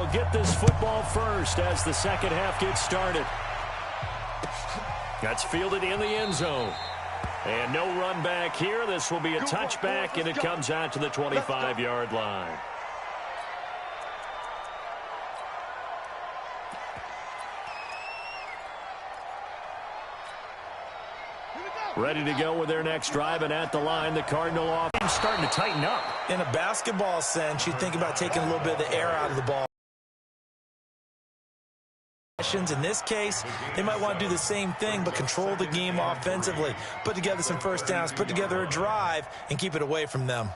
will get this football first as the second half gets started. That's fielded in the end zone. And no run back here. This will be a touchback, and it comes out to the 25-yard line. Ready to go with their next drive, and at the line, the Cardinal offense starting to tighten up. In a basketball sense, you think about taking a little bit of the air out of the ball. In this case, they might want to do the same thing, but control the game offensively. Put together some first downs, put together a drive, and keep it away from them.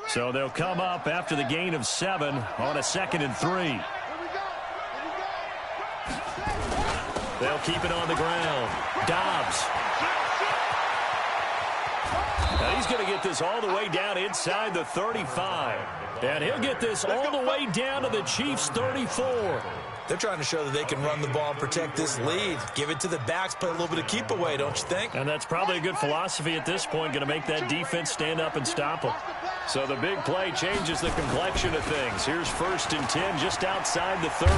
So they'll come up after the gain of 7 on a 2nd and 3. They'll keep it on the ground. Dobbs. Now he's going to get this all the way down inside the 35. And he'll get this all the way down to the Chiefs' 34. They're trying to show that they can run the ball and protect this lead. Give it to the backs, play a little bit of keep away, don't you think? And that's probably a good philosophy at this point, going to make that defense stand up and stop them. So the big play changes the complexion of things. Here's 1st and 10 just outside the 30.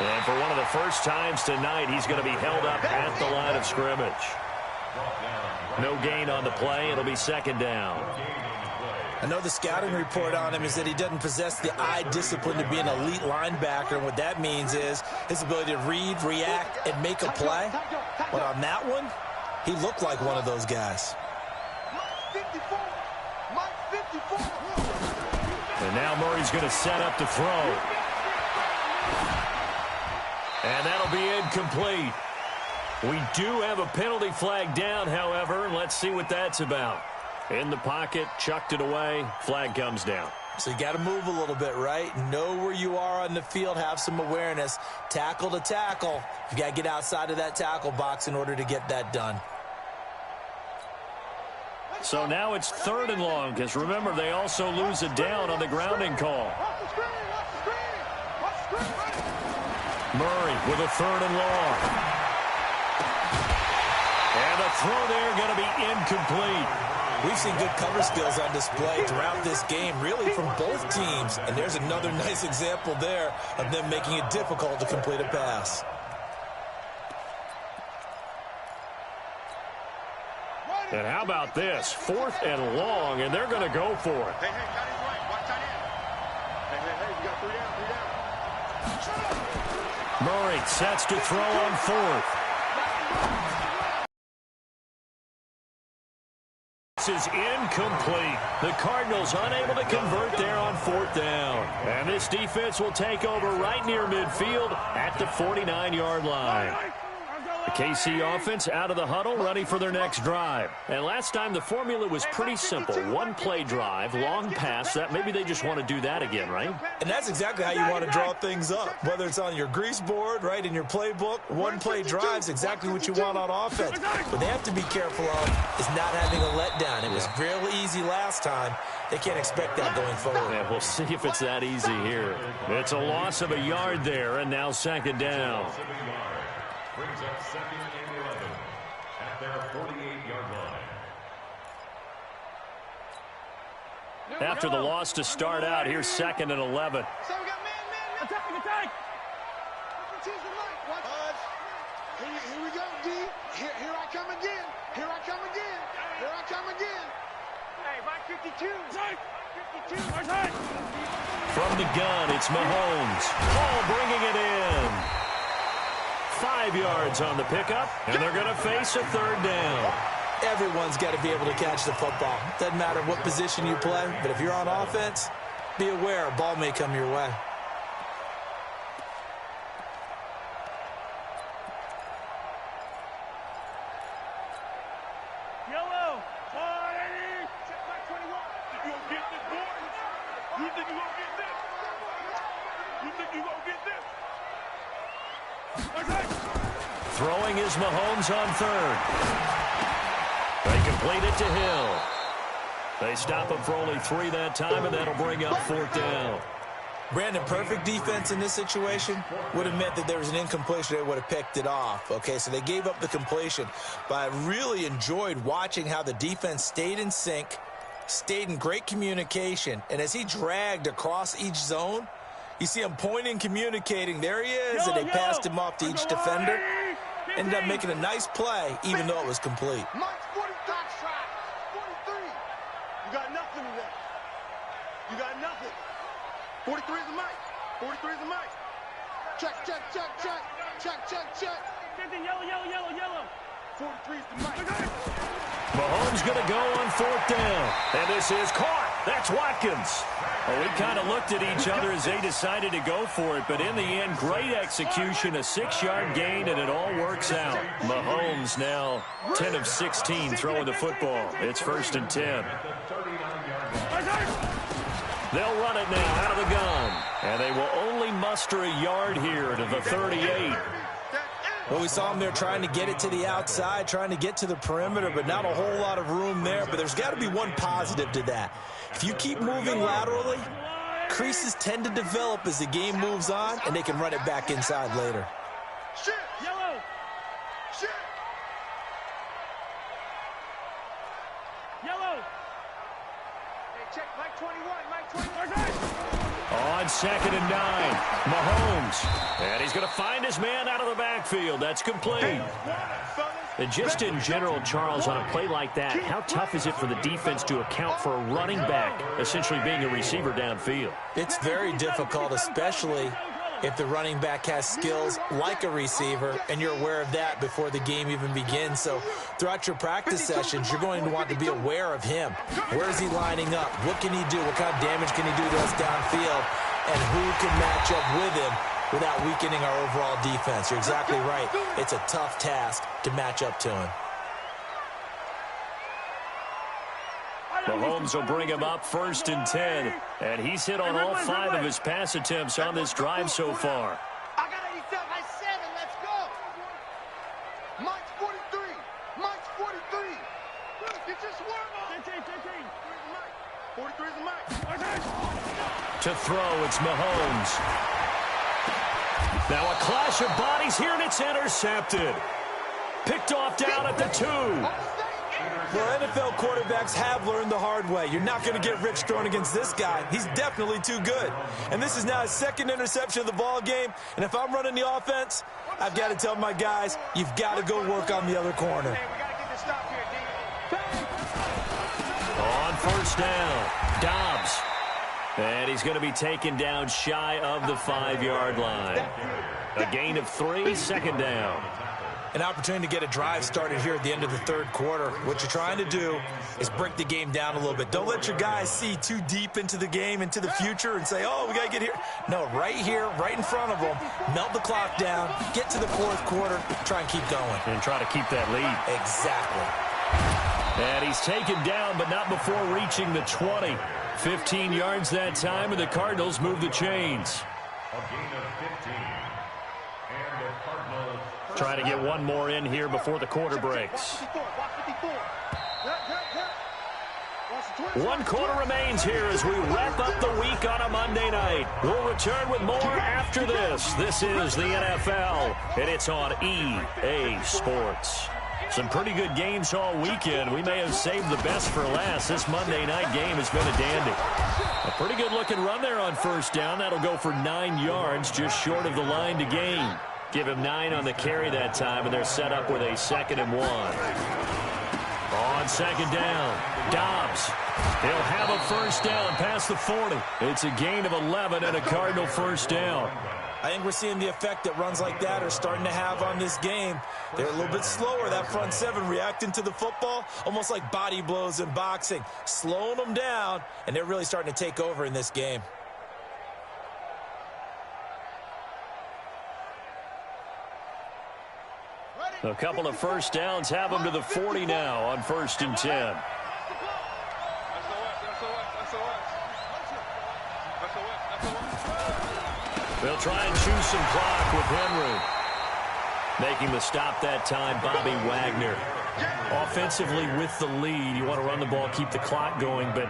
And for one of the first times tonight, he's going to be held up at the line of scrimmage. No gain on the play. It'll be 2nd down. I know the scouting report on him is that he doesn't possess the eye discipline to be an elite linebacker, and what that means is his ability to read, react, and make a play. But on that one, he looked like one of those guys. And now Murray's going to set up to throw. And that'll be incomplete. We do have a penalty flag down, however, and let's see what that's about. In the pocket, chucked it away, flag comes down. So you got to move a little bit, right? Know where you are on the field, have some awareness. Tackle to tackle. You got to get outside of that tackle box in order to get that done. So now it's 3rd and long, because remember, they also lose a down on the grounding call. Murray with a 3rd and long. And the throw there going to be incomplete. We've seen good cover skills on display throughout this game, really from both teams. And there's another nice example there of them making it difficult to complete a pass. And how about this? 4th and long, and they're going to go for it. Hey, got his right. Watch tight end. Hey, you got 3 down. Murray sets to throw on 4th. This is incomplete. The Cardinals unable to convert there on 4th down. And this defense will take over right near midfield at the 49-yard line. The KC offense out of the huddle, ready for their next drive. And last time the formula was pretty simple. 1-play drive, long pass. That maybe they just want to do that again, right? And that's exactly how you want to draw things up. Whether it's on your grease board, right, in your playbook, 1-play drive is exactly what you want on offense. What they have to be careful of is not having a letdown. It was real easy last time. They can't expect that going forward. Yeah, we'll see if it's that easy here. It's a loss of a yard there, and now 2nd down. Brings up 2nd and 11 at their 48-yard line. After the loss to start out, here's 2nd and 11. So we got man. Attack. Here we go, D. Here I come again. Here I come again. Hey, right 52. Right 52. From the gun, it's Mahomes. Ball bringing it in. 5 yards on the pickup, and they're going to face a 3rd down. Everyone's got to be able to catch the football. Doesn't matter what position you play, but if you're on offense, be aware a ball may come your way. Yellow. Check back 21. You gonna get this, boy? You think you gonna get this? Throwing is Mahomes on 3rd. They complete it to Hill. They stop him for only 3 that time, and that'll bring up 4th down. Brandon, perfect defense in this situation would have meant that there was an incompletion. They would have picked it off. Okay, so they gave up the completion. But I really enjoyed watching how the defense stayed in sync, stayed in great communication. And as he dragged across each zone, you see him pointing, communicating. There he is, and they passed him off to each defender. Ended up making a nice play, even though it was complete. Mike's 43 try. 43. You got nothing today. You got nothing. 43 is the mic. 43 is the mic. Check, check, check, check. Check, check, check. Yellow, yellow, yellow, yellow. 43 is the mic. Mahomes going to go on 4th down. And this is caught. That's Watkins. Well, we kind of looked at each other as they decided to go for it. But in the end, great execution, a 6-yard gain, and it all works out. Mahomes now 10 of 16 throwing the football. It's 1st and 10. They'll run it now out of the gun. And they will only muster a yard here to the 38. Well, we saw him there trying to get it to the outside, trying to get to the perimeter, but not a whole lot of room there. But there's got to be one positive to that. If you keep moving laterally, creases tend to develop as the game moves on, and they can run it back inside later. Shit. Yellow. Shit. Yellow. Hey, check Mike 21. Mike 21. On 2nd and 9, Mahomes. And he's going to find his man out of the backfield. That's complete. And just in general, Charles, on a play like that, how tough is it for the defense to account for a running back essentially being a receiver downfield? It's very difficult, especially if the running back has skills like a receiver, and you're aware of that before the game even begins. So throughout your practice sessions, you're going to want to be aware of him. Where is he lining up? What can he do? What kind of damage can he do to us downfield? And who can match up with him without weakening our overall defense? You're exactly right. It's a tough task to match up to him. Mahomes will bring him up 1st and 10. And he's hit on all 5 of his pass attempts on this drive so far. I got 87 by 7. Let's go. Mike's 43. Mike's 43. Get your swerve on. 15. 43 is the mic. To throw, it's Mahomes. Now a clash of bodies here, and it's intercepted. Picked off down at the 2. Well, NFL quarterbacks have learned the hard way. You're not going to get rich throwing against this guy. He's definitely too good. And this is now his 2nd interception of the ball game. And if I'm running the offense, I've got to tell my guys, you've got to go work on the other corner. Hey, we got to get this stop here, D. On 1st down, Dobbs. And he's going to be taken down shy of the 5-yard line. A gain of 3, 2nd down. An opportunity to get a drive started here at the end of the 3rd quarter. What you're trying to do is break the game down a little bit. Don't let your guys see too deep into the game, into the future, and say, oh, we got to get here. No, right here, right in front of them, melt the clock down, get to the 4th quarter, try and keep going. And try to keep that lead. Exactly. And he's taken down, but not before reaching the 20. 15 yards that time, and the Cardinals move the chains. A gain of 15. And the Cardinals Trying to get one more in here before the quarter breaks. 1 quarter remains here as we wrap up the week on a Monday night. We'll return with more after this. This is the NFL, and it's on EA Sports. Some pretty good games all weekend. We may have saved the best for last. This Monday night game has been a dandy. A pretty good-looking run there on 1st down. That'll go for 9 yards, just short of the line to gain. Give him 9 on the carry that time, and they're set up with a 2nd and 1. On 2nd down, Dobbs. He'll have a 1st down past the 40. It's a gain of 11 and a Cardinal 1st down. I think we're seeing the effect that runs like that are starting to have on this game. They're a little bit slower, that front 7, reacting to the football, almost like body blows in boxing, slowing them down, and they're really starting to take over in this game. A couple of 1st downs have them to the 40 now on 1st and 10. They'll try and choose some clock with Henry. Making the stop that time, Bobby Wagner. Offensively with the lead, you want to run the ball, keep the clock going, but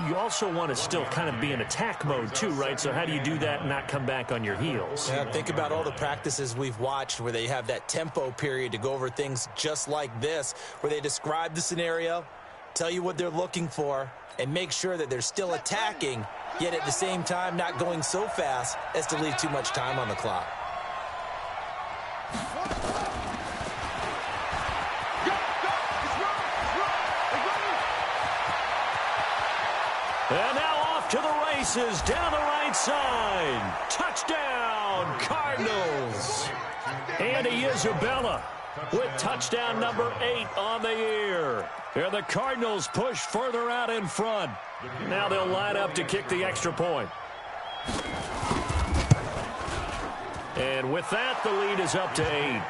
you also want to still kind of be in attack mode too, right? So how do you do that and not come back on your heels? Yeah, think about all the practices we've watched where they have that tempo period to go over things just like this, where they describe the scenario, tell you what they're looking for, and make sure that they're still attacking, yet at the same time not going so fast as to leave too much time on the clock. And now off to the races, down the right side. Touchdown, Cardinals. Andy Isabella with touchdown number 8 on the year. And the Cardinals push further out in front. Now they'll line up to kick the extra point. And with that, the lead is up to 8.